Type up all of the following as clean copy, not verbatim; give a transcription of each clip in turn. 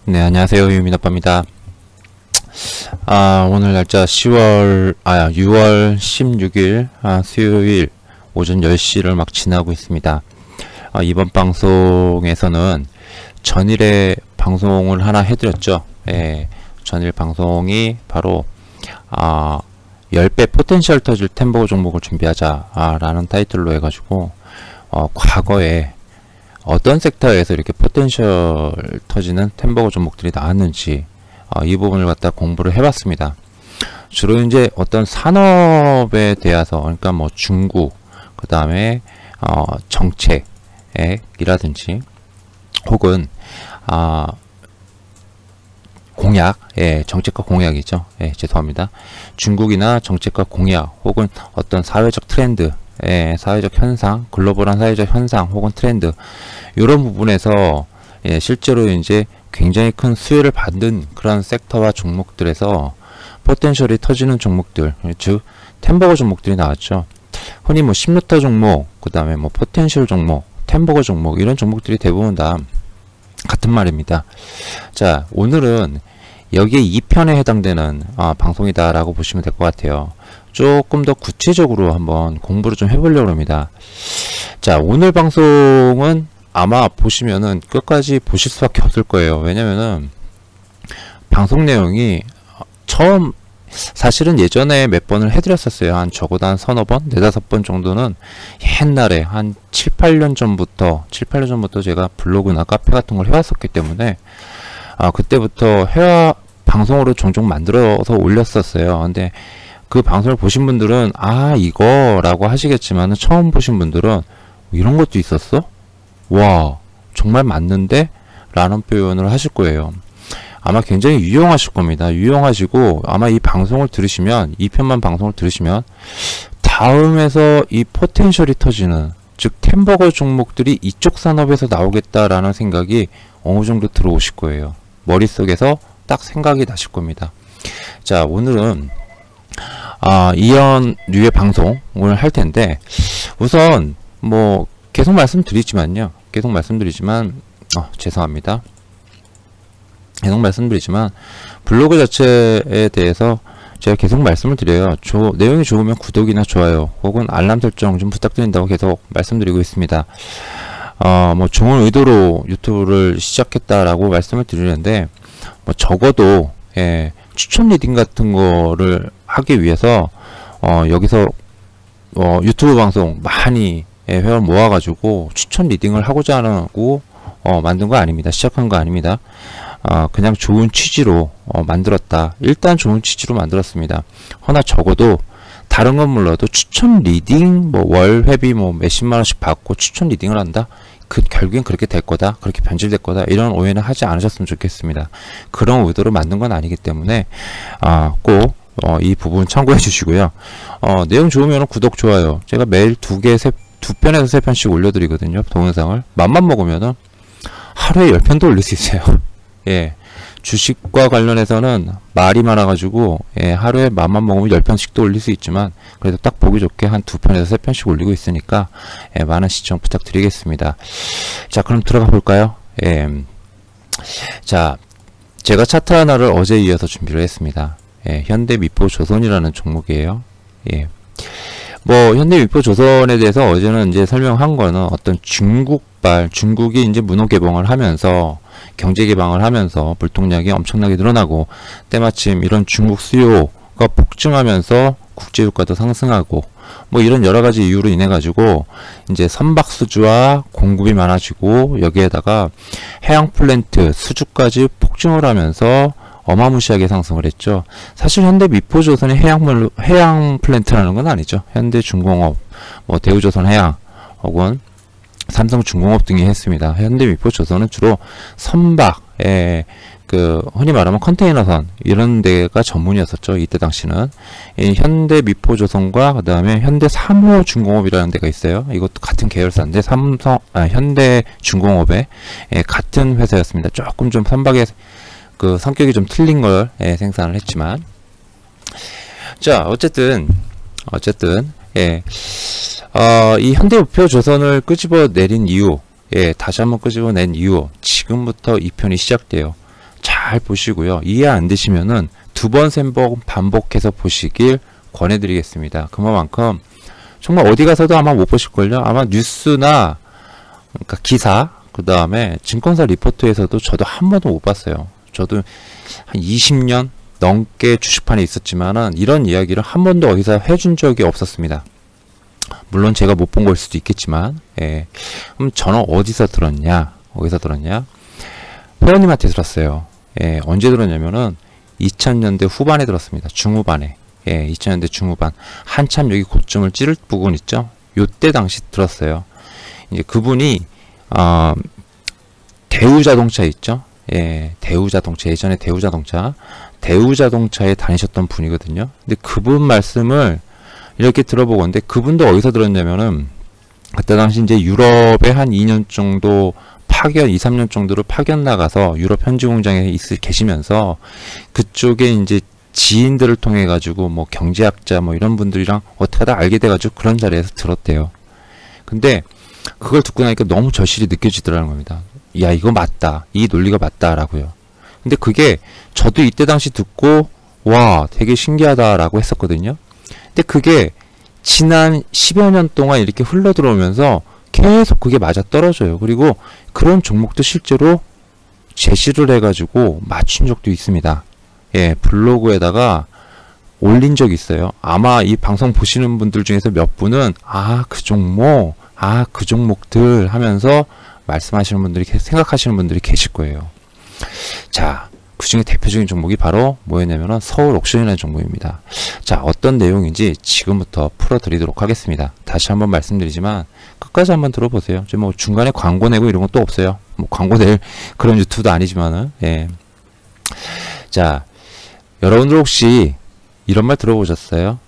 네, 안녕하세요. 유민아빠입니다. 오늘 날짜 6월 16일, 수요일 오전 10시를 막 지나고 있습니다. 이번 방송에서는 전일에 방송을 하나 해드렸죠. 예, 전일 방송이 바로, 10배 포텐셜 터질 템버거 종목을 준비하자, 라는 타이틀로 해가지고, 과거에 어떤 섹터에서 이렇게 포텐셜 터지는 템버거 종목들이 나왔는지 이 부분을 갖다 공부를 해봤습니다. 주로 이제 어떤 산업에 대해서, 그러니까 뭐 중국, 그 다음에 정책이라든지 혹은 공약, 정책과 공약이죠. 죄송합니다. 중국이나 정책과 공약 혹은 어떤 사회적 트렌드, 사회적 현상, 글로벌한 사회적 현상 혹은 트렌드, 이런 부분에서 실제로 이제 굉장히 큰 수혜를 받는 그런 섹터와 종목들에서 포텐셜이 터지는 종목들, 즉 템버거 종목들이 나왔죠. 흔히 뭐 10루터 종목, 그 다음에 뭐 포텐셜 종목, 템버거 종목, 이런 종목들이 대부분 다 같은 말입니다. 자, 오늘은 여기에 2편에 해당되는 방송이다 라고 보시면 될 것 같아요. 조금 더 구체적으로 한번 공부를 좀 해보려고 합니다. 자, 오늘 방송은 아마 보시면은 끝까지 보실 수밖에 없을 거예요. 왜냐면은 방송 내용이 사실은 예전에 몇 번을 해드렸었어요. 한 적어도 한 서너 번, 네다섯 번 정도는 옛날에 한 7, 8년 전부터 제가 블로그나 카페 같은 걸 해왔었기 때문에 그때부터 방송으로 종종 만들어서 올렸었어요. 근데 그 방송을 보신 분들은 이거라고 하시겠지만, 처음 보신 분들은 이런 것도 있었어? 와, 정말 맞는데? 라는 표현을 하실 거예요. 아마 굉장히 유용하실 겁니다. 유용하시고 아마 이 방송을 들으시면, 2편만 방송을 들으시면 다음에서 이 포텐셜이 터지는, 즉 템버거 종목들이 이쪽 산업에서 나오겠다라는 생각이 어느 정도 들어오실 거예요. 머릿속에서 딱 생각이 나실 겁니다. 자, 오늘은 이런 류의 방송을 할 텐데, 우선 뭐 계속 말씀드리지만 죄송합니다. 계속 말씀드리지만 블로그 자체에 대해서 제가 계속 말씀을 드려요. 내용이 좋으면 구독이나 좋아요 혹은 알람 설정 좀 부탁드린다고 계속 말씀드리고 있습니다. 뭐 좋은 의도로 유튜브를 시작했다라고 말씀을 드리는데, 뭐 적어도 추천 리딩 같은 거를 하기 위해서 여기서 유튜브 방송 많이 회원 모아가지고 추천 리딩을 하고자 하고 만든 거 아닙니다. 시작한 거 아닙니다. 그냥 좋은 취지로 만들었다. 일단 좋은 취지로 만들었습니다. 허나 적어도 다른 건 몰라도 추천 리딩, 뭐 월 회비 뭐 몇십만 원씩 받고 추천 리딩을 한다? 결국엔 그렇게 될 거다, 그렇게 변질될 거다, 이런 오해는 하지 않으셨으면 좋겠습니다. 그런 의도로 만든 건 아니기 때문에 꼭 이 부분 참고해 주시고요. 내용 좋으면 구독, 좋아요. 제가 매일 2편에서 3편씩 올려드리거든요. 동영상을 맘만 먹으면은 하루에 10편도 올릴 수 있어요. 주식과 관련해서는 말이 많아가지고 하루에 맘만 먹으면 10편씩도 올릴 수 있지만, 그래도 딱 보기 좋게 한 2편에서 3편씩 올리고 있으니까 많은 시청 부탁드리겠습니다. 자, 그럼 들어가 볼까요? 자, 제가 차트 하나를 어제 이어서 준비를 했습니다. 현대미포조선이라는 종목이에요. 뭐 현대미포조선에 대해서 어제는 이제 설명한 거는 어떤 중국이 이제 문호 개방을 하면서, 경제 개방을 하면서 불통량이 엄청나게 늘어나고, 때마침 이런 중국 수요가 폭증하면서 국제유가도 상승하고, 뭐 이런 여러 가지 이유로 인해 가지고 이제 선박 수주와 공급이 많아지고, 여기에다가 해양 플랜트 수주까지 폭증을 하면서 어마무시하게 상승을 했죠. 사실 현대미포조선이 해양 플랜트라는 건 아니죠. 현대중공업, 뭐 대우조선해양 혹은 삼성중공업 등이 했습니다. 현대미포조선은 주로 선박, 흔히 말하면 컨테이너선, 이런 데가 전문이었었죠. 이때 당시는. 현대미포조선과 그 다음에 현대삼호중공업이라는 데가 있어요. 이것도 같은 계열사인데 현대중공업의 같은 회사였습니다. 조금 좀 선박의 그 성격이 좀 틀린 걸 생산을 했지만, 자, 어쨌든 이 현대미포조선을 끄집어내린 이유, 다시 한번 끄집어낸 이유, 지금부터 이 편이 시작돼요. 잘 보시고요. 이해 안 되시면은 2번, 3번 반복해서 보시길 권해드리겠습니다. 그만큼 정말 어디 가서도 아마 못 보실걸요. 아마 뉴스나 그러니까 기사, 그 다음에 증권사 리포트에서도 저도 한 번도 못 봤어요. 저도 한 20년 넘게 주식판에 있었지만은 이런 이야기를 한 번도 어디서 해준 적이 없었습니다. 물론 제가 못 본 걸 수도 있겠지만, 예. 그럼 저는 어디서 들었냐? 회원님한테 들었어요. 예, 언제 들었냐면은 2000년대 후반에 들었습니다. 중후반에. 예, 2000년대 중후반. 한참 여기 고점을 찌를 부분 있죠? 요때 당시 들었어요. 이제 그분이, 대우자동차 있죠? 예, 대우자동차. 예전에 대우자동차에 다니셨던 분이거든요. 근데 그분 말씀을 이렇게 들어보고, 근데 그분도 어디서 들었냐면은, 그때 당시 이제 유럽에 한 2년 정도 2, 3년 정도로 파견 나가서 유럽 현지 공장에 계시면서 그쪽에 이제 지인들을 통해 가지고 뭐 경제학자 뭐 이런 분들이랑 어떻게 하다 알게 돼 가지고 그런 자리에서 들었대요. 근데 그걸 듣고 나니까 너무 절실히 느껴지더라는 겁니다. 야, 이거 맞다. 이 논리가 맞다라고요. 근데 그게 저도 이때 당시 듣고 와, 되게 신기하다라고 했었거든요. 근데 그게 지난 10여 년 동안 이렇게 흘러 들어오면서 계속 그게 맞아 떨어져요. 그리고 그런 종목도 실제로 제시를 해가지고 맞춘 적도 있습니다. 예, 블로그에다가 올린 적이 있어요. 아마 이 방송 보시는 분들 중에서 몇 분은 그 종목들 하면서 말씀하시는 분들이, 생각하시는 분들이 계실 거예요. 자, 그 중에 대표적인 종목이 바로 뭐였냐면은 서울 옥션이라는 종목입니다. 자, 어떤 내용인지 지금부터 풀어드리도록 하겠습니다. 다시 한번 말씀드리지만 끝까지 한번 들어보세요. 뭐 중간에 광고 내고 이런 것도 없어요. 뭐 광고 낼 그런 유튜브도 아니지만은, 예. 자, 여러분들 혹시 이런 말 들어보셨어요?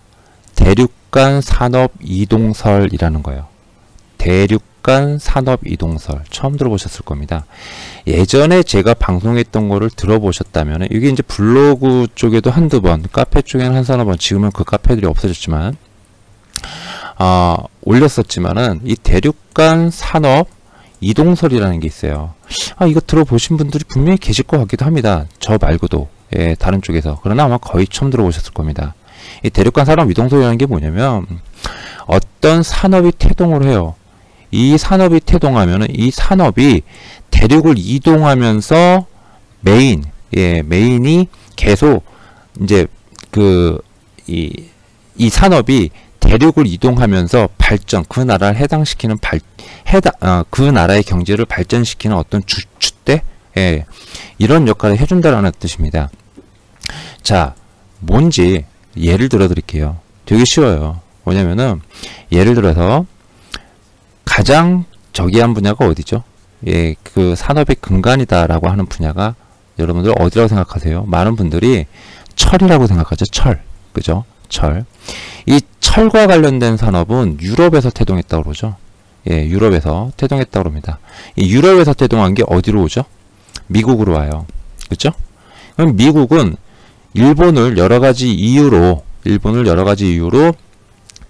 대륙간 산업 이동설이라는 거예요. 대륙간 산업 이동설 처음 들어보셨을 겁니다. 예전에 제가 방송했던 거를 들어보셨다면 이게 이제 블로그 쪽에도 한두 번, 카페 쪽에는 한 서너 번, 지금은 그 카페들이 없어졌지만 올렸었지만은 이 대륙간 산업 이동설이라는 게 있어요. 이거 들어보신 분들이 분명히 계실 것 같기도 합니다. 저 말고도, 예, 다른 쪽에서. 그러나 아마 거의 처음 들어보셨을 겁니다. 이 대륙간 산업 이동설이라는 게 뭐냐면 어떤 산업이 태동을 해요. 이 산업이 태동하면은 이 산업이 대륙을 이동하면서 메인이 계속 이제 이 산업이 대륙을 이동하면서 발전, 그 나라를 해당시키는 그 나라의 경제를 발전시키는 어떤 주대, 예, 이런 역할을 해준다라는 뜻입니다. 자, 뭔지 예를 들어 드릴게요. 되게 쉬워요. 뭐냐면은 예를 들어서 가장 저기한 분야가 어디죠? 예, 그 산업의 근간이다라고 하는 분야가 여러분들 어디라고 생각하세요? 많은 분들이 철이라고 생각하죠. 철. 그죠? 철. 이 철과 관련된 산업은 유럽에서 태동했다고 그러죠. 예, 유럽에서 태동했다고 합니다. 이 유럽에서 태동한 게 어디로 오죠? 미국으로 와요. 그죠? 그럼 미국은 일본을 여러 가지 이유로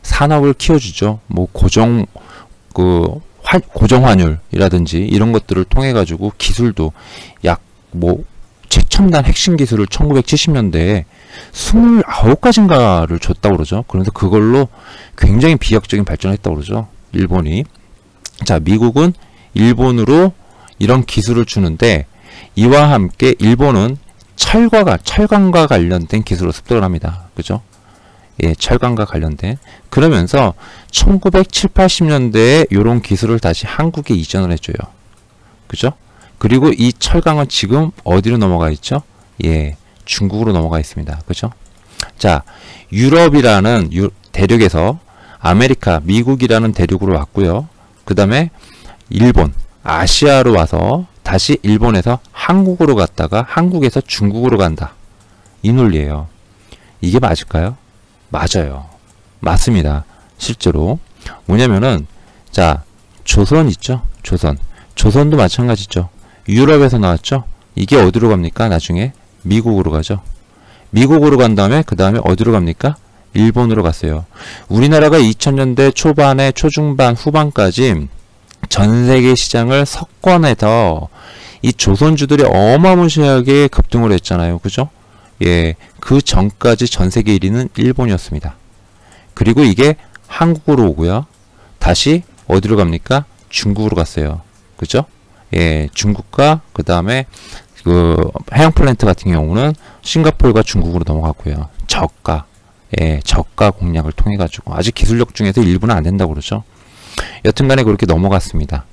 산업을 키워주죠. 뭐 고정환율이라든지 이런 것들을 통해 가지고 기술도 최첨단 핵심 기술을 1970년대에 29가지인가를 줬다고 그러죠. 그래서 그걸로 굉장히 비약적인 발전을 했다고 그러죠. 일본이. 자, 미국은 일본으로 이런 기술을 주는데 이와 함께 일본은 철강과 관련된 기술을 습득을 합니다. 그죠? 예, 철강과 관련된. 그러면서 1970, 80년대에 이런 기술을 다시 한국에 이전을 해줘요. 그죠? 그리고 이 철강은 지금 어디로 넘어가 있죠? 예, 중국으로 넘어가 있습니다. 그죠? 자, 유럽이라는 대륙에서 미국이라는 대륙으로 왔고요. 그 다음에 일본, 아시아로 와서 다시 일본에서 한국으로 갔다가 한국에서 중국으로 간다. 이 논리예요. 이게 맞을까요? 맞아요. 맞습니다. 실제로. 뭐냐면은, 자, 조선 있죠? 조선도 마찬가지죠. 유럽에서 나왔죠? 이게 어디로 갑니까? 나중에 미국으로 가죠. 미국으로 간 다음에 그 다음에 어디로 갑니까? 일본으로 갔어요. 우리나라가 2000년대 초반에 초중반 후반까지 전 세계 시장을 석권해서 이 조선주들이 어마무시하게 급등을 했잖아요. 그죠? 예, 그 전까지 전 세계 1위는 일본이었습니다. 그리고 이게 한국으로 오고요. 다시 어디로 갑니까? 중국으로 갔어요. 그죠? 예, 중국과 그 다음에 그 해양 플랜트 같은 경우는 싱가포르가 중국으로 넘어갔고요. 저가, 예, 저가 공략을 통해 가지고 아직 기술력 중에서 일부는 안 된다고 그러죠. 여튼간에 그렇게 넘어갔습니다.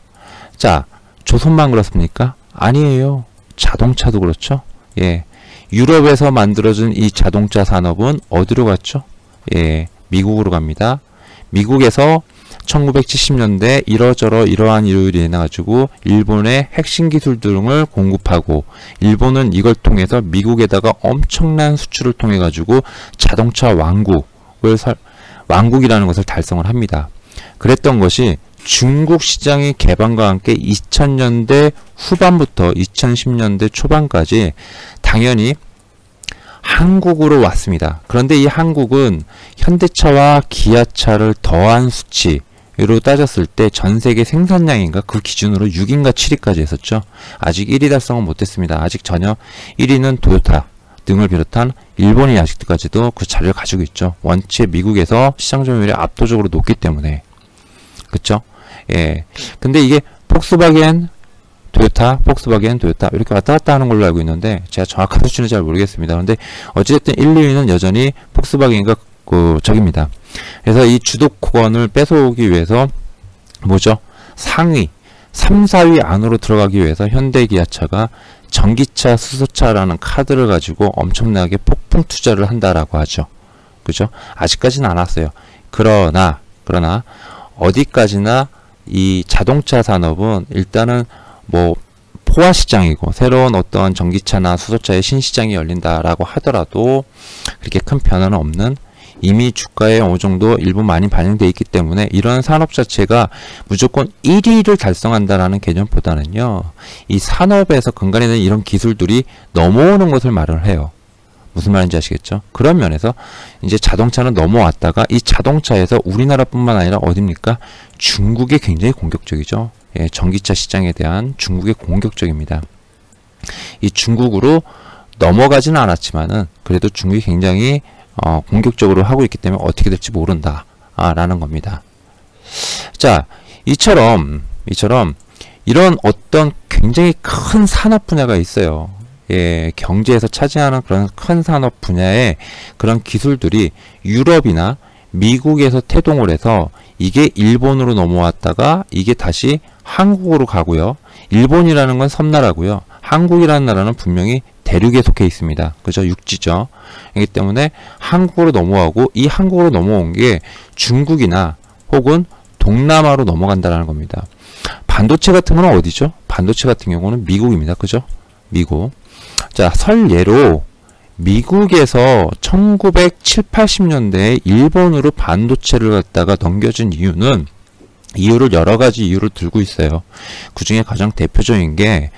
자, 조선만 그렇습니까? 아니에요. 자동차도 그렇죠. 예, 유럽에서 만들어진 이 자동차 산업은 어디로 갔죠? 예, 미국으로 갑니다. 미국에서 1970년대 이러저러 이러한 이유로 인해 가지고 일본의 핵심 기술 등을 공급하고 일본은 이걸 통해서 미국에다가 엄청난 수출을 통해 가지고 자동차 왕국이라는 것을 달성을 합니다. 그랬던 것이 중국 시장의 개방과 함께 2000년대 후반부터 2010년대 초반까지 당연히 한국으로 왔습니다. 그런데 이 한국은 현대차와 기아차를 더한 수치로 따졌을 때 전세계 생산량인가 그 기준으로 6인가 7위까지 했었죠. 아직 1위 달성은 못했습니다. 아직 전혀 1위는 토요타 등을 비롯한 일본의 아직까지도 그 자리를 가지고 있죠. 원체 미국에서 시장 점유율이 압도적으로 높기 때문에. 그쵸? 예. 근데 이게 폭스바겐, 토요타 이렇게 왔다 갔다 하는 걸로 알고 있는데 제가 정확한 수치는 잘 모르겠습니다. 그런데 어찌됐든 1, 2위는 여전히 폭스바겐과 적입니다. 그래서 이 주도권을 뺏어오기 위해서 뭐죠? 상위 3, 4위 안으로 들어가기 위해서 현대기아차가 전기차, 수소차라는 카드를 가지고 엄청나게 폭풍 투자를 한다라고 하죠. 그죠? 아직까지는 안 왔어요. 그러나 어디까지나 이 자동차 산업은 일단은 뭐 포화 시장이고 새로운 어떤 전기차나 수소차의 신시장이 열린다라고 하더라도 그렇게 큰 변화는 없는 이미 주가에 어느 정도 일부 많이 반영되어 있기 때문에 이런 산업 자체가 무조건 1위를 달성한다라는 개념보다는요. 이 산업에서 근간에 있는 이런 기술들이 넘어오는 것을 말을 해요. 무슨 말인지 아시겠죠? 그런 면에서 이제 자동차는 넘어왔다가 이 자동차에서 우리나라뿐만 아니라 어딥니까? 중국이 굉장히 공격적이죠. 예, 전기차 시장에 대한 중국의 공격적입니다. 이 중국으로 넘어가지는 않았지만은 그래도 중국이 굉장히 공격적으로 하고 있기 때문에 어떻게 될지 모른다 라는 겁니다. 자, 이처럼 이런 어떤 굉장히 큰 산업 분야가 있어요. 예, 경제에서 차지하는 그런 큰 산업 분야의 그런 기술들이 유럽이나 미국에서 태동을 해서 이게 일본으로 넘어왔다가 이게 다시 한국으로 가고요. 일본이라는 건 섬나라고요. 한국이라는 나라는 분명히 대륙에 속해 있습니다. 그죠? 육지죠. 그렇기 때문에 한국으로 넘어가고 이 한국으로 넘어온 게 중국이나 혹은 동남아로 넘어간다는 겁니다. 반도체 같은 건 어디죠? 반도체 같은 경우는 미국입니다. 그죠? 미국. 자, 설예로 미국에서 1970, 80년대에 일본으로 반도체를 갖다가 넘겨준 이유를 여러 가지 이유를 들고 있어요. 그 중에 가장 대표적인 게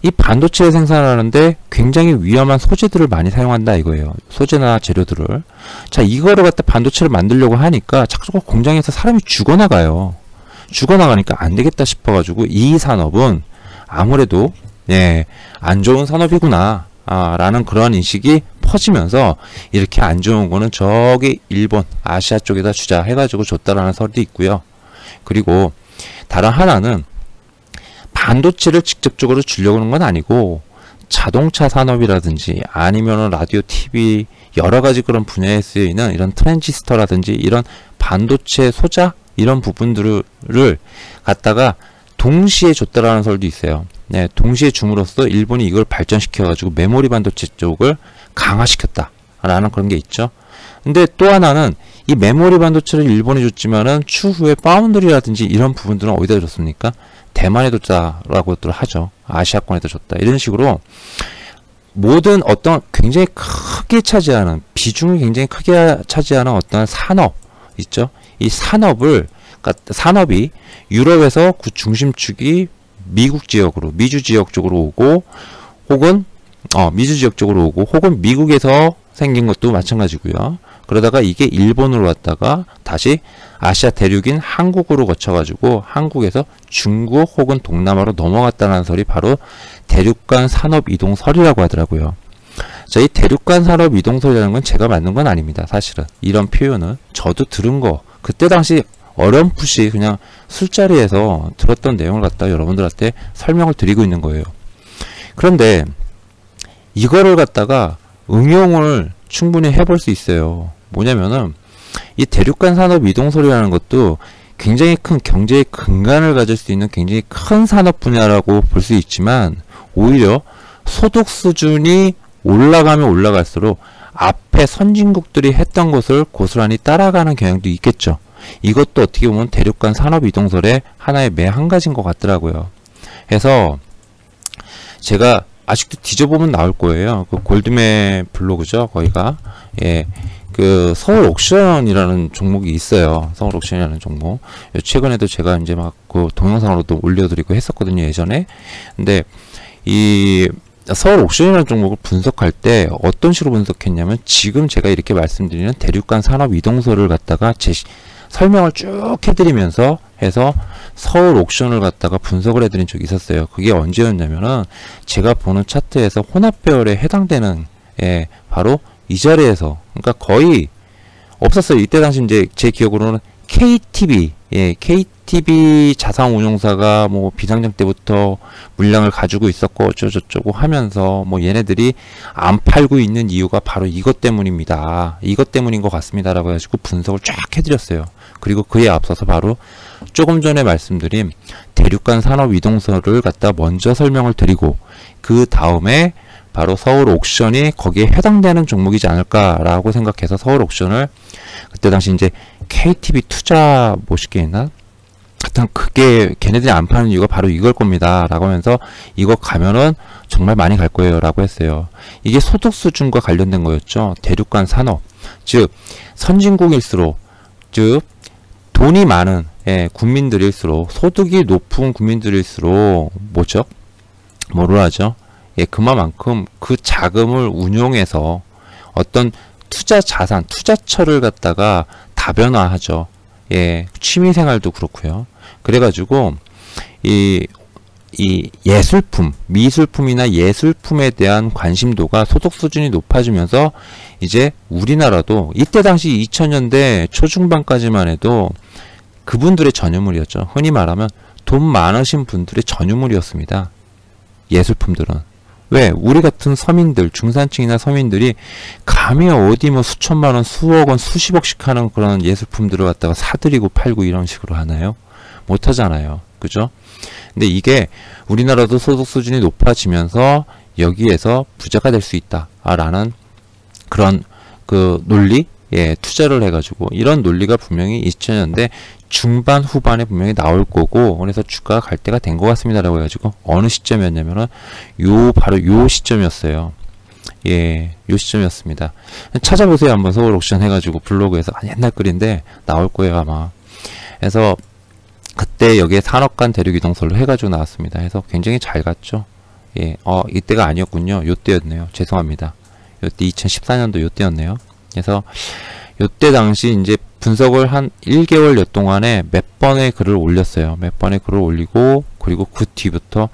이 반도체 생산하는데 굉장히 위험한 소재들을 많이 사용한다 이거예요. 소재나 재료들을. 자, 이거를 갖다 반도체를 만들려고 하니까 자꾸 공장에서 사람이 죽어나가요. 죽어나가니까 안 되겠다 싶어가지고 이 산업은 아무래도 안 좋은 산업이구나 라는 그런 인식이 퍼지면서 이렇게 안 좋은 거는 저기 일본, 아시아 쪽에다 주자 해가지고 줬다라는 설도 있고요. 그리고 다른 하나는 반도체를 직접적으로 주려고 하는 건 아니고 자동차 산업이라든지 아니면 라디오, TV 여러 가지 그런 분야에 쓰이는 이런 트랜지스터라든지 이런 반도체 소자 이런 부분들을 갖다가 동시에 줬다라는 설도 있어요. 네, 동시에 줌으로써 일본이 이걸 발전시켜가지고 메모리 반도체 쪽을 강화시켰다라는 그런 게 있죠. 근데 또 하나는 이 메모리 반도체를 일본이 줬지만은 추후에 파운드리라든지 이런 부분들은 어디다 줬습니까? 대만에 줬다라고들 하죠. 아시아권에다 줬다. 이런 식으로 모든 어떤 굉장히 크게 차지하는 비중을 굉장히 크게 차지하는 어떤 산업 있죠. 이 산업이 유럽에서 그 중심축이 미국 지역으로 미주 지역 쪽으로 오고 혹은 미주 지역 쪽으로 오고 혹은 미국에서 생긴 것도 마찬가지고요. 그러다가 이게 일본으로 왔다가 다시 아시아 대륙인 한국으로 거쳐가지고 한국에서 중국 혹은 동남아로 넘어갔다는 설이 바로 대륙간 산업 이동설이라고 하더라고요. 자, 이 대륙간 산업 이동설이라는 건 제가 만든 건 아닙니다. 사실은 이런 표현은 저도 들은 거, 그때 당시 어렴풋이 그냥 술자리에서 들었던 내용을 갖다 여러분들한테 설명을 드리고 있는 거예요. 그런데 이거를 갖다가 응용을 충분히 해볼 수 있어요. 뭐냐면은 이 대륙간 산업 이동설이라는 것도 굉장히 큰 경제의 근간을 가질 수 있는 굉장히 큰 산업 분야라고 볼 수 있지만, 오히려 소득 수준이 올라가면 올라갈수록 앞에 선진국들이 했던 것을 고스란히 따라가는 경향도 있겠죠. 이것도 어떻게 보면 대륙간 산업 이동설의 하나의 매 한 가지인 것 같더라고요. 그래서 제가 아직도 뒤져보면 나올 거예요. 그 골드맨 블로그죠, 거기가. 예, 그 서울 옥션이라는 종목이 있어요. 서울 옥션이라는 종목. 최근에도 제가 이제 막 그 동영상으로도 올려드리고 했었거든요, 예전에. 근데 이 서울 옥션이라는 종목을 분석할 때 어떤 식으로 분석했냐면, 지금 제가 이렇게 말씀드리는 대륙간 산업 이동설을 갖다가 설명을 쭉 해드리면서 해서 서울 옥션을 갖다가 분석을 해드린 적이 있었어요. 그게 언제였냐면은 제가 보는 차트에서 혼합 배열에 해당되는, 예, 바로 이 자리에서, 그러니까 거의 없었어요. 이때 당시 이제 제 기억으로는 KTB, 예, KTB 자산운용사가 뭐 비상장 때부터 물량을 가지고 있었고 어쩌고저쩌고 하면서 뭐 얘네들이 안 팔고 있는 이유가 바로 이것 때문입니다. 이것 때문인 것 같습니다. 라고 해가지고 분석을 쫙 해드렸어요. 그리고 그에 앞서서 바로 조금 전에 말씀드린 대륙간 산업 이동설을 갖다 먼저 설명을 드리고, 그 다음에 바로 서울 옥션이 거기에 해당되는 종목이지 않을까라고 생각해서 서울 옥션을 그때 당시 이제 KTB 투자 모시게했나? 하여튼 그게 걔네들이 안 파는 이유가 바로 이걸 겁니다. 라고 하면서 이거 가면은 정말 많이 갈 거예요. 라고 했어요. 이게 소득 수준과 관련된 거였죠. 대륙간 산업. 즉, 선진국일수록, 즉, 돈이 많은, 예, 국민들일수록, 소득이 높은 국민들일수록, 뭐죠? 뭐로 하죠? 예, 그만큼 그 자금을 운용해서 어떤 투자 자산, 투자처를 갖다가 다변화하죠. 예, 취미생활도 그렇고요. 그래가지고 이 예술품, 미술품이나 예술품에 대한 관심도가 소득 수준이 높아지면서 이제 우리나라도 이때 당시 2000년대 초중반까지만 해도 그분들의 전유물이었죠. 흔히 말하면 돈 많으신 분들의 전유물이었습니다. 예술품들은. 왜? 우리 같은 서민들, 중산층이나 서민들이 감히 어디 뭐 수천만원, 수억원, 수십억씩 하는 그런 예술품들을 갖다가 사들이고 팔고 이런 식으로 하나요? 못하잖아요. 그죠? 근데 이게 우리나라도 소득 수준이 높아지면서 여기에서 부자가 될 수 있다. 라는 그런 그 논리? 예, 투자를 해가지고 이런 논리가 분명히 2000년대 중반 후반에 분명히 나올 거고, 그래서 주가가 갈 때가 된 것 같습니다. 라고 해가지고 어느 시점이었냐면은 바로 요 시점이었어요. 예, 요 시점이었습니다. 찾아보세요. 한번 서울 옥션 해가지고 블로그에서 옛날 글인데 나올 거예요 아마. 그래서 그때 여기에 산업간 대륙 이동설로 해가지고 나왔습니다. 해서 굉장히 잘 갔죠. 예, 이때가 아니었군요. 요때였네요. 죄송합니다. 요때 2014년도 요때였네요. 그래서 요때 당시 이제 분석을 한 1개월여 동안에 몇 번의 글을 올렸어요. 몇 번의 글을 올리고, 그리고 그 뒤부터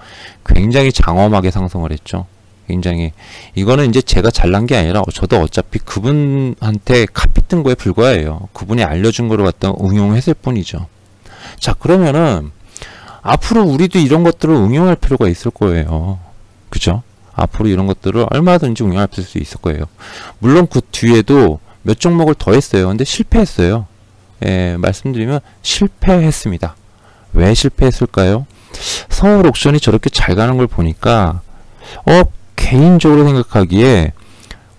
굉장히 장엄하게 상승을 했죠. 굉장히. 이거는 이제 제가 잘난 게 아니라 저도 어차피 그분한테 카피 뜬 거에 불과해요. 그분이 알려준 거를 갖다 응용했을 뿐이죠. 자, 그러면은 앞으로 우리도 이런 것들을 응용할 필요가 있을 거예요. 그죠? 앞으로 이런 것들을 얼마든지 응용할 수 있을 거예요. 물론 그 뒤에도 몇 종목을 더 했어요. 근데 실패했어요. 예, 말씀드리면 실패했습니다. 왜 실패했을까요? 서울 옥션이 저렇게 잘 가는 걸 보니까 개인적으로 생각하기에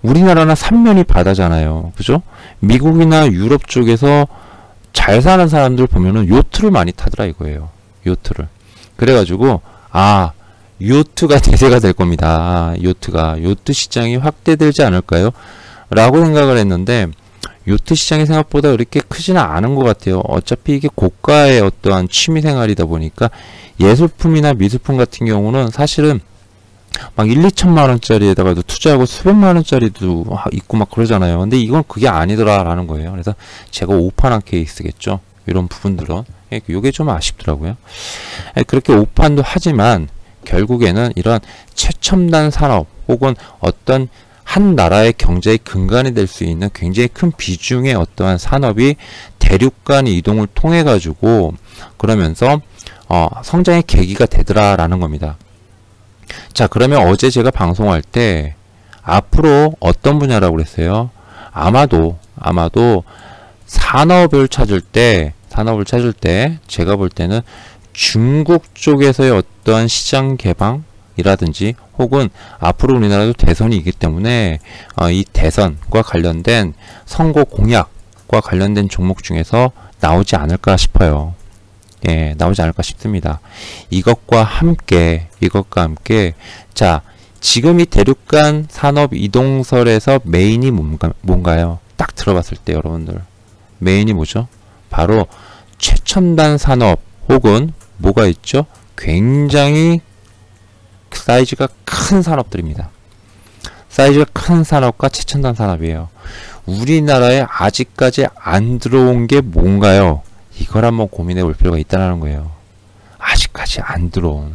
우리나라나 삼면이 바다잖아요. 그죠? 미국이나 유럽 쪽에서 잘 사는 사람들 보면은 요트를 많이 타더라 이거예요. 요트를. 그래가지고 요트가 대세가 될 겁니다. 요트 시장이 확대되지 않을까요? 라고 생각을 했는데 요트 시장이 생각보다 그렇게 크지는 않은 것 같아요. 어차피 이게 고가의 어떠한 취미생활이다 보니까 예술품이나 미술품 같은 경우는 사실은 막 1, 2천만 원짜리에다가도 투자하고 수백만 원짜리도 있고 막 그러잖아요. 근데 이건 그게 아니더라라는 거예요. 그래서 제가 오판한 케이스겠죠. 이런 부분들은. 이게 좀 아쉽더라고요. 그렇게 오판도 하지만 결국에는 이런 최첨단 산업 혹은 어떤 한 나라의 경제의 근간이 될 수 있는 굉장히 큰 비중의 어떠한 산업이 대륙간 이동을 통해 가지고 그러면서 성장의 계기가 되더라라는 겁니다. 자, 그러면 어제 제가 방송할 때 앞으로 어떤 분야라고 그랬어요? 아마도 산업을 찾을 때 제가 볼 때는 중국 쪽에서의 어떠한 시장 개방이라든지 혹은 앞으로 우리나라도 대선이 있기 때문에 이 대선과 관련된 선거 공약과 관련된 종목 중에서 나오지 않을까 싶어요. 예, 나오지 않을까 싶습니다. 이것과 함께 자, 지금 이 대륙간 산업 이동설에서 메인이 뭔가요? 딱 들어봤을 때 여러분들 메인이 뭐죠? 바로 최첨단 산업 혹은 뭐가 있죠? 굉장히 사이즈가 큰 산업들입니다. 사이즈가 큰 산업과 최첨단 산업이에요. 우리나라에 아직까지 안 들어온 게 뭔가요? 이걸 한번 고민해 볼 필요가 있다는 거예요. 아직까지 안 들어온.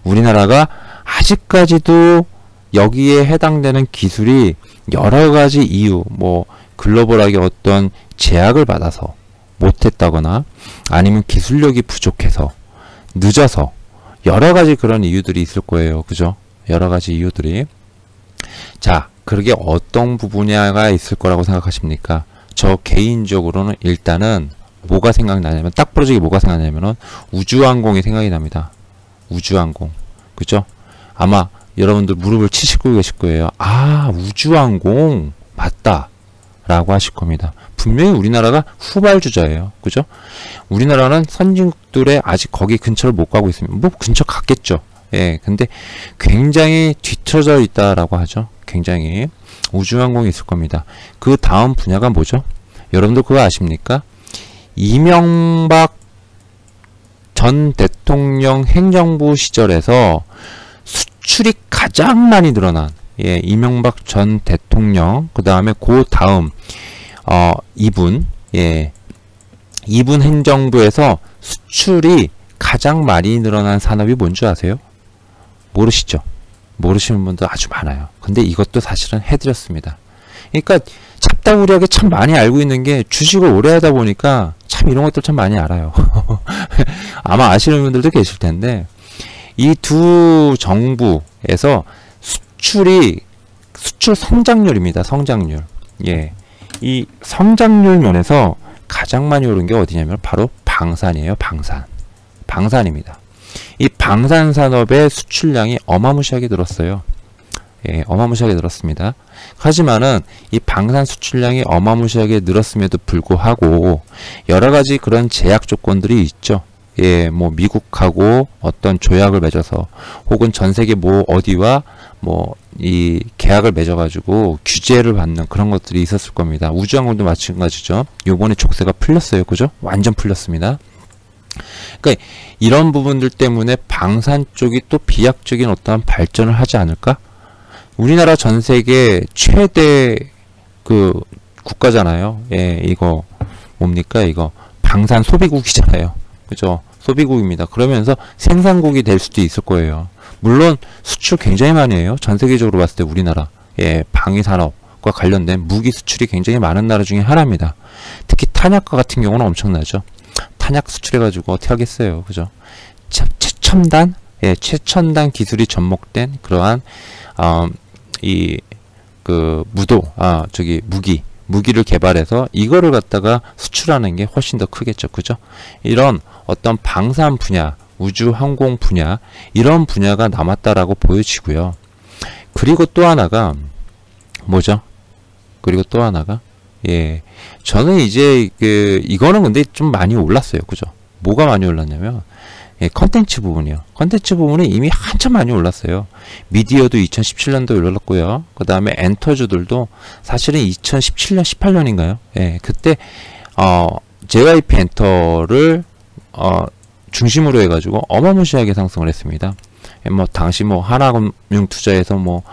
우리나라가 아직까지도 여기에 해당되는 기술이 여러 가지 이유, 뭐 글로벌하게 어떤 제약을 받아서 못했다거나 아니면 기술력이 부족해서 늦어서 여러 가지 그런 이유들이 있을 거예요. 그죠? 여러 가지 이유들이. 자, 그러게 어떤 부분야가 있을 거라고 생각하십니까? 저 개인적으로는 일단은 뭐가 생각나냐면 딱 부러지게 뭐가 생각나냐면은 우주항공이 생각이 납니다. 우주항공. 그죠? 아마 여러분들 무릎을 치시고 계실 거예요. 아, 우주항공 맞다 라고 하실 겁니다. 분명히 우리나라가 후발주자예요. 그죠? 우리나라는 선진국들에 아직 거기 근처를 못 가고 있습니다. 뭐 근처 갔겠죠. 예, 근데 굉장히 뒤처져 있다라고 하죠. 굉장히 우주항공이 있을 겁니다. 그 다음 분야가 뭐죠? 여러분들 그거 아십니까? 이명박 전 대통령 행정부 시절에서 수출이 가장 많이 늘어난, 예, 이명박 전 대통령, 그 다음에 그 다음 이분 행정부에서 수출이 가장 많이 늘어난 산업이 뭔지 아세요? 모르시죠? 모르시는 분도 아주 많아요. 근데 이것도 사실은 해드렸습니다. 그러니까 잡다구리하게 참 많이 알고 있는 게 주식을 오래 하다 보니까 참 이런 것들 참 많이 알아요. 아마 아시는 분들도 계실 텐데 이 두 정부에서 수출 성장률입니다. 성장률. 예. 이 성장률 면에서 가장 많이 오른 게 어디냐면 바로 방산이에요. 방산입니다. 이 방산 산업의 수출량이 어마무시하게 늘었어요. 예, 어마무시하게 늘었습니다. 하지만은 이 방산 수출량이 어마무시하게 늘었음에도 불구하고 여러 가지 그런 제약 조건들이 있죠. 예, 뭐 미국하고 어떤 조약을 맺어서 혹은 전 세계 뭐 어디와 뭐 이 계약을 맺어가지고 규제를 받는 그런 것들이 있었을 겁니다. 우주항공도 마찬가지죠. 요번에 족쇄가 풀렸어요. 그죠? 완전 풀렸습니다. 그러니까 이런 부분들 때문에 방산 쪽이 또 비약적인 어떠한 발전을 하지 않을까? 우리나라 전 세계 최대 그 국가잖아요. 예, 이거 뭡니까? 이거 방산 소비국이잖아요. 그죠? 소비국입니다. 그러면서 생산국이 될 수도 있을 거예요. 물론 수출 굉장히 많이 해요. 전 세계적으로 봤을 때 우리나라. 예, 방위산업과 관련된 무기 수출이 굉장히 많은 나라 중에 하나입니다. 특히 탄약과 같은 경우는 엄청나죠. 탄약 수출해가지고 어떻게 하겠어요. 그죠? 최첨단? 예, 최첨단 기술이 접목된 그러한, 무기를 개발해서 이거를 갖다가 수출하는 게 훨씬 더 크겠죠. 그죠? 이런 어떤 방산 분야, 우주 항공 분야, 이런 분야가 남았다라고 보여지고요. 그리고 또 하나가 뭐죠? 예, 저는 이제 이거는 근데 좀 많이 올랐어요. 그죠? 뭐가 많이 올랐냐면 예, 컨텐츠 부분이요. 컨텐츠 부분은 이미 한참 많이 올랐어요. 미디어도 2017년도에 올랐고요. 그 다음에 엔터주들도 사실은 2017년, 18년인가요? 예, 그때 JYP 엔터를 중심으로 해가지고 어마무시하게 상승을 했습니다. 뭐 당시 뭐 하나금융투자에서 뭐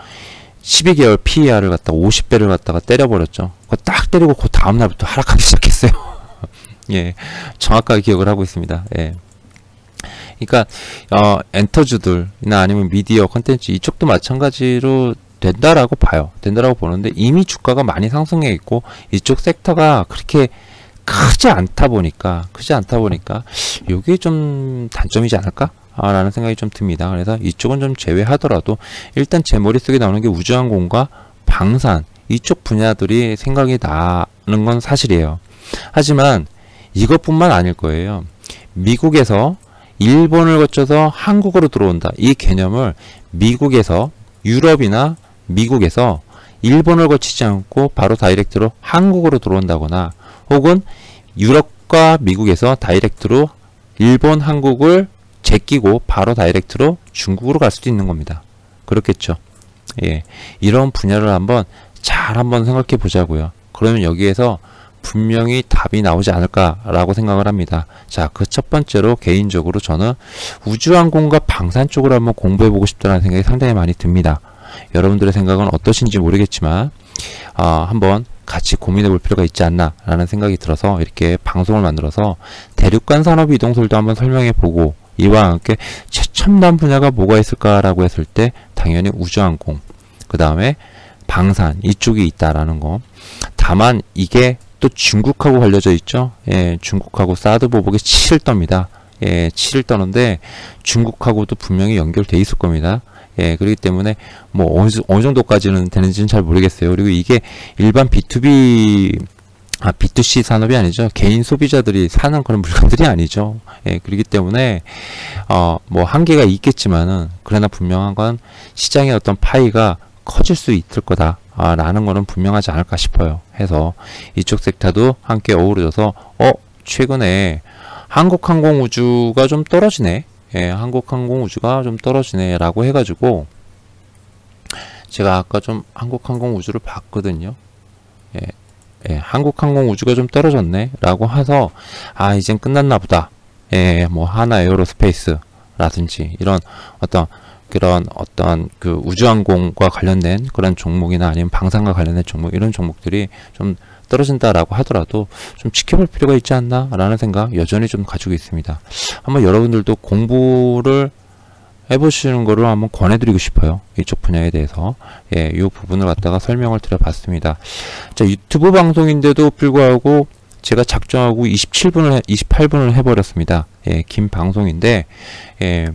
12개월 PER을 갖다가 50배를 갖다가 때려버렸죠. 그거 딱 때리고 그 다음날부터 하락하기 시작했어요. 예, 정확하게 기억을 하고 있습니다. 예. 그러니까 엔터주들이나 아니면 미디어 컨텐츠 이쪽도 마찬가지로 된다라고 봐요. 된다라고 보는데 이미 주가가 많이 상승해 있고 이쪽 섹터가 그렇게 크지 않다 보니까 이게 좀 단점이지 않을까? 라는 생각이 좀 듭니다. 그래서 이쪽은 좀 제외하더라도 일단 제 머릿속에 나오는 게 우주항공과 방산 이쪽 분야들이 생각이 나는 건 사실이에요. 하지만 이것뿐만 아닐 거예요. 미국에서 일본을 거쳐서 한국으로 들어온다. 이 개념을 미국에서 유럽이나 미국에서 일본을 거치지 않고 바로 다이렉트로 한국으로 들어온다거나 혹은 유럽과 미국에서 다이렉트로 일본, 한국을 제끼고 바로 다이렉트로 중국으로 갈 수도 있는 겁니다. 그렇겠죠. 예, 이런 분야를 한번 생각해 보자고요. 그러면 여기에서 분명히 답이 나오지 않을까라고 생각을 합니다. 자, 그 첫 번째로 개인적으로 저는 우주항공과 방산 쪽으로 한번 공부해 보고 싶다는 생각이 상당히 많이 듭니다. 여러분들의 생각은 어떠신지 모르겠지만 한번 같이 고민해 볼 필요가 있지 않나 라는 생각이 들어서 이렇게 방송을 만들어서 대륙간 산업 이동설도 한번 설명해 보고 이와 함께 최첨단 분야가 뭐가 있을까라고 했을 때 당연히 우주항공, 그 다음에 방산 이쪽이 있다라는 거. 다만 이게 또 중국하고 관련져 있죠. 예, 중국하고 사드 보복이 7을 떱니다. 예, 7을 떠는데 중국하고도 분명히 연결돼 있을 겁니다. 예, 그렇기 때문에 뭐 어느 정도까지는 되는지는 잘 모르겠어요. 그리고 이게 일반 B2C 산업이 아니죠. 개인 소비자들이 사는 그런 물건들이 아니죠. 예, 그렇기 때문에 뭐 한계가 있겠지만은 그러나 분명한 건 시장의 어떤 파이가 커질 수 있을 거다. 라는 거는 분명하지 않을까 싶어요. 해서 이쪽 섹터도 함께 어우러져서 최근에 한국항공우주가 좀 떨어지네. 예, 한국항공우주가 좀 떨어지네 라고 해가지고 제가 아까 좀 한국항공우주를 봤거든요. 예, 한국항공우주가 좀 떨어졌네 라고 해서 이젠 끝났나 보다. 예, 뭐 하나 에어로스페이스 라든지 이런 그런 어떤 그 우주항공과 관련된 그런 종목이나 아니면 방산과 관련된 종목 이런 종목들이 좀 떨어진다라고 하더라도 좀 지켜볼 필요가 있지 않나 라는 생각 여전히 좀 가지고 있습니다. 한번 여러분들도 공부를 해보시는 거를 한번 권해드리고 싶어요. 이쪽 분야에 대해서. 예, 이 부분을 갖다가 설명을 드려봤습니다. 자, 유튜브 방송인데도 불구하고 제가 작정하고 28분을 해버렸습니다. 예, 긴 방송인데, 예,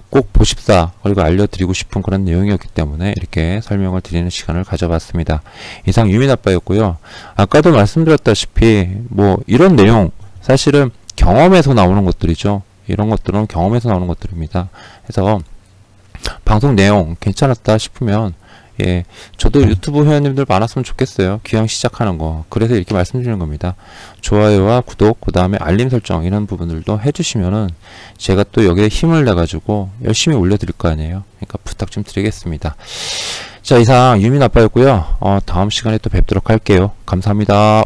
꼭 보십사 그리고 알려드리고 싶은 그런 내용이었기 때문에 이렇게 설명을 드리는 시간을 가져봤습니다. 이상 유민아빠였고요. 아까도 말씀드렸다시피 뭐 이런 내용 사실은 경험에서 나오는 것들이죠. 이런 것들은 경험에서 나오는 것들입니다. 그래서 방송 내용 괜찮았다 싶으면 예, 저도 유튜브 회원님들 많았으면 좋겠어요. 기왕 시작하는 거. 그래서 이렇게 말씀드리는 겁니다. 좋아요와 구독, 그 다음에 알림 설정 이런 부분들도 해주시면은 제가 또 여기에 힘을 내가지고 열심히 올려드릴 거 아니에요. 그러니까 부탁 좀 드리겠습니다. 자, 이상 유민 아빠였고요. 다음 시간에 또 뵙도록 할게요. 감사합니다.